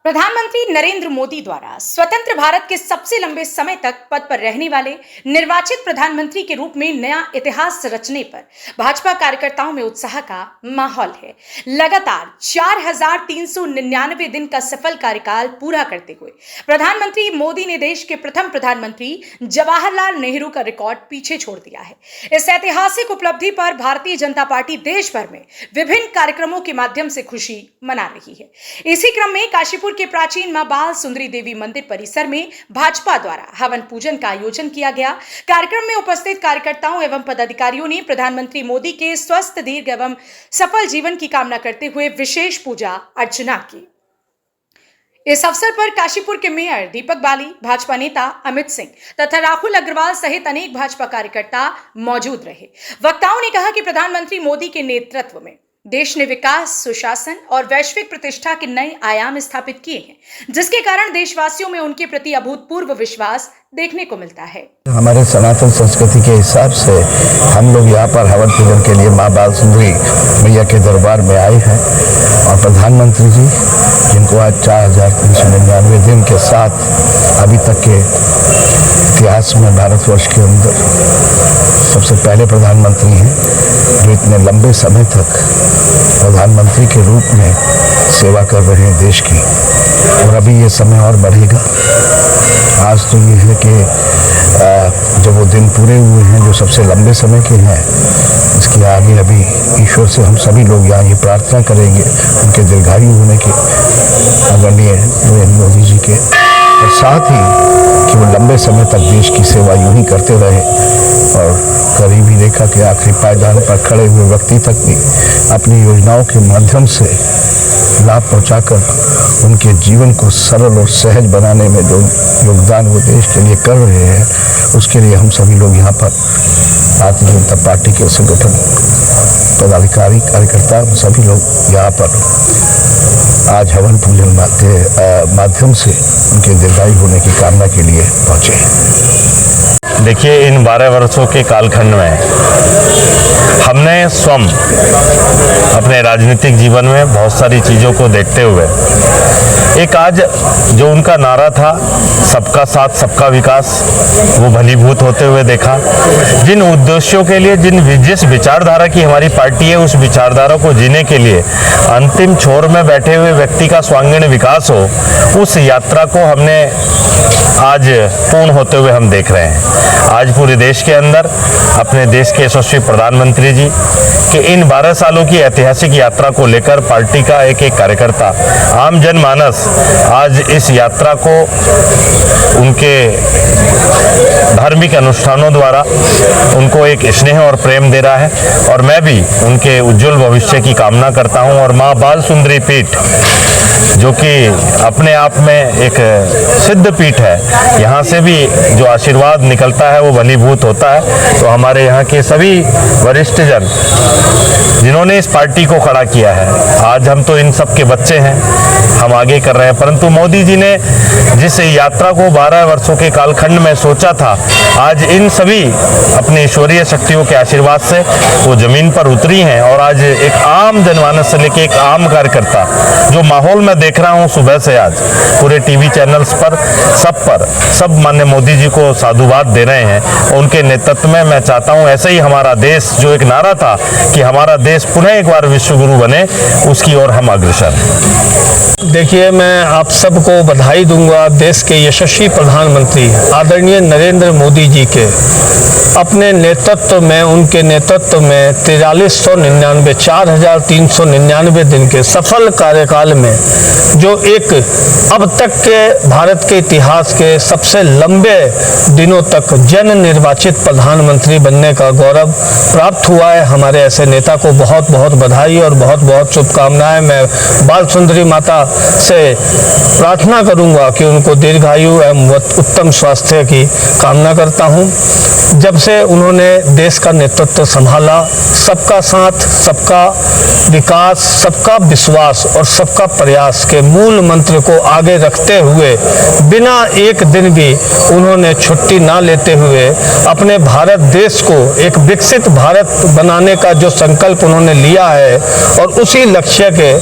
प्रधानमंत्री नरेंद्र मोदी द्वारा स्वतंत्र भारत के सबसे लंबे समय तक पद पर रहने वाले निर्वाचित प्रधानमंत्री के रूप में नया इतिहास रचने पर भाजपा कार्यकर्ताओं में उत्साह का माहौल है। लगातार 4,399 दिन का सफल कार्यकाल पूरा करते हुए प्रधानमंत्री मोदी ने देश के प्रथम प्रधानमंत्री जवाहरलाल नेहरू का रिकॉर्ड पीछे छोड़ दिया है। इस ऐतिहासिक उपलब्धि पर भारतीय जनता पार्टी देश भर में विभिन्न कार्यक्रमों के माध्यम से खुशी मना रही है। इसी क्रम में काशीपुर के प्राचीन मां बाल सुंदरी देवी मंदिर परिसर में भाजपा द्वारा हवन पूजन का आयोजन किया गया। कार्यक्रम में उपस्थित कार्यकर्ताओं एवं पदाधिकारियों ने प्रधानमंत्री मोदी के स्वस्थ, दीर्घ एवं सफल जीवन की कामना करते हुए विशेष पूजा अर्चना की। इस अवसर पर काशीपुर के मेयर दीपक बाली, भाजपा नेता अमित सिंह तथा राहुल अग्रवाल सहित अनेक भाजपा कार्यकर्ता मौजूद रहे। वक्ताओं ने कहा कि प्रधानमंत्री मोदी के नेतृत्व में देश ने विकास, सुशासन और वैश्विक प्रतिष्ठा के नए आयाम स्थापित किए हैं, जिसके कारण देशवासियों में उनके प्रति अभूतपूर्व विश्वास देखने को मिलता है। हमारे सनातन संस्कृति के हिसाब से हम लोग यहाँ पर हवन पूजन के लिए माँ बाल सुंदरी मैया के दरबार में आए हैं और प्रधानमंत्री जी, जिनको आज 4,399 दिन के साथ अभी तक के इतिहास में भारतवर्ष के अंदर सबसे पहले प्रधानमंत्री हैं, जो इतने लंबे समय तक प्रधानमंत्री के रूप में सेवा कर रहे हैं देश की, और अभी ये समय और बढ़ेगा। आज तो ये है कि जब वो दिन पूरे हुए हैं जो सबसे लंबे समय के हैं, इसके आगे अभी ईश्वर से हम सभी लोग यहाँ ये प्रार्थना करेंगे उनके दीर्घायु होने की, आदरणीय नरेंद्र मोदी जी के, और साथ ही कि वो लंबे समय तक देश की सेवा यूं ही करते रहे और गरीबी रेखा के आखिरी पायदान पर खड़े हुए व्यक्ति तक भी अपनी योजनाओं के माध्यम से लाभ पहुंचाकर उनके जीवन को सरल और सहज बनाने में जो योगदान वो देश के लिए कर रहे हैं, उसके लिए हम सभी लोग यहाँ पर भारतीय जनता पार्टी के संगठन पदाधिकारी, कार्यकर्ता, सभी लोग यहाँ पर आज हवन पूजन के माध्यम से उनके दीर्घायु होने की कामना के लिए पहुँचे। देखिए, इन 12 वर्षों के कालखंड में हमने स्वयं अपने राजनीतिक जीवन में बहुत सारी चीज़ों को देखते हुए एक आज जो उनका नारा था सबका साथ सबका विकास, वो भलीभूत होते हुए देखा। जिन उद्देश्यों के लिए, जिस विचारधारा की हमारी पार्टी है, उस विचारधारा को जीने के लिए अंतिम छोर में बैठे हुए व्यक्ति का स्वांगीण विकास हो, उस यात्रा को हमने आज पूर्ण होते हुए हम देख रहे हैं। आज पूरे देश के अंदर अपने देश के यशस्वी प्रधानमंत्री जी के इन 12 सालों की ऐतिहासिक यात्रा को लेकर पार्टी का एक एक कार्यकर्ता, आम जनमानस आज इस यात्रा को उनके धार्मिक अनुष्ठानों द्वारा उनको एक स्नेह और प्रेम दे रहा है, और मैं भी उनके उज्जवल भविष्य की कामना करता हूं। और माँ बाल सुंदरी पीठ, जो कि अपने आप में एक सिद्ध पीठ है, यहाँ से भी जो आशीर्वाद निकलता है वो भलीभूत होता है। तो हमारे यहाँ के सभी वरिष्ठ जन जिन्होंने इस पार्टी को खड़ा किया है, आज हम तो इन सब के बच्चे हैं, हम आगे कर रहे हैं, परंतु मोदी जी ने जिस यात्रा को 12 वर्षों के कालखंड में सोचा था, आज इन सभी अपनी ईश्वरीय शक्तियों के आशीर्वाद से वो जमीन पर उतरी हैं। और आज एक आम जनमानस से लेकर एक आम कार्यकर्ता, जो माहौल में देख रहा हूँ सुबह से, आज पूरे टीवी चैनल्स पर सब माननीय मोदी जी को साधुवाद दे रहे हैं। उनके नेतृत्व में मैं चाहता हूँ ऐसे ही हमारा देश, जो एक नारा था कि हमारा देश पुनः एक बार विश्वगुरु बने, उसकी ओर हम अग्रसर हैं। देखिए, मैं आप सबको बधाई दूंगा देश के यशस्वी प्रधानमंत्री आदरणीय नरेंद्र मोदी जी के अपने नेतृत्व में, उनके नेतृत्व में 4,399 दिन के सफल कार्यकाल में जो एक अब तक के भारत के इतिहास के सबसे लंबे दिनों तक जन निर्वाचित प्रधानमंत्री बनने का गौरव प्राप्त हुआ है। हमारे ऐसे नेता को बहुत बहुत बधाई और बहुत बहुत शुभकामनाएं। मैं बाल सुंदरी माता से प्रार्थना करूंगा कि उनको दीर्घायु एवं उत्तम स्वास्थ्य की कामना करता हूं। जब से उन्होंने देश का नेतृत्व संभाला, सबका साथ, सबका विकास, सबका विश्वास और सबका प्रयास इतिहास के मूल मंत्र को आगे रखते हुए बिना एक दिन भी उन्होंने छुट्टी ना लेते हुए अपने भारत देश को एक विकसित भारत बनाने का जो संकल्प उन्होंने लिया है और उसी लक्ष्य के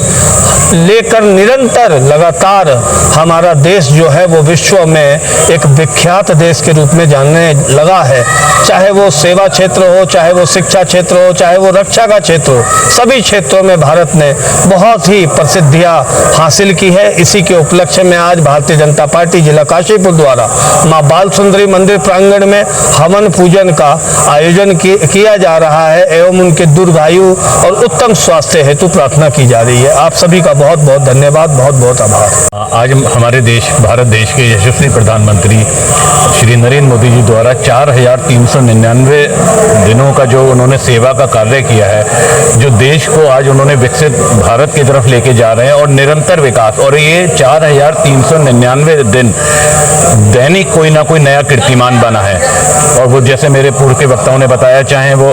लेकर निरंतर लगातार हमारा देश जो है वो विश्व में एक विख्यात देश के रूप में जानने लगा है। चाहे वो सेवा क्षेत्र हो, चाहे वो शिक्षा क्षेत्र हो, चाहे वो रक्षा का क्षेत्र हो, सभी क्षेत्रों में भारत ने बहुत ही प्रसिद्धियां हासिल की है। इसी के उपलक्ष्य में आज भारतीय जनता पार्टी जिला काशीपुर द्वारा मां बाल सुंदरी मंदिर प्रांगण में हवन पूजन का आयोजन किया जा रहा है एवं उनके दीर्घायु और उत्तम स्वास्थ्य हेतु प्रार्थना की जा रही है। आप सभी का बहुत बहुत धन्यवाद, बहुत बहुत आभार। आज हमारे देश भारत देश के यशस्वी प्रधानमंत्री श्री नरेंद्र मोदी जी द्वारा 4,399 दिनों का जो उन्होंने सेवा का कार्य किया है, जो देश को आज उन्होंने विकसित भारत की तरफ लेके जा रहे हैं और निरंतर विकास, और ये 4,399 दिन दैनिक कोई ना कोई नया कीर्तिमान बना है। और वो जैसे मेरे पूर्व के वक्ताओं ने बताया, चाहे वो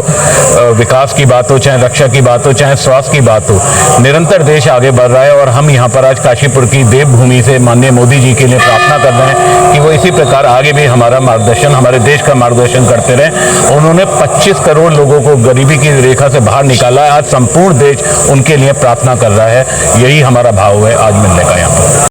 विकास की बात हो, चाहे रक्षा की बात हो, चाहे स्वास्थ्य की बात हो, निरंतर देश आगे बढ़ रहा है। और हम यहाँ पर आज काशीपुर की देवभूमि से माननीय मोदी जी के लिए प्रार्थना कर रहे हैं कि वो इसी प्रकार आगे भी हमारा मार्गदर्शन, हमारे देश का मार्गदर्शन करते रहें। उन्होंने 25 करोड़ लोगों को गरीबी की रेखा से बाहर निकाला है। आज संपूर्ण देश उनके लिए प्रार्थना कर रहा है। यही हमारा भाव है आज मिलने का यहाँ पर।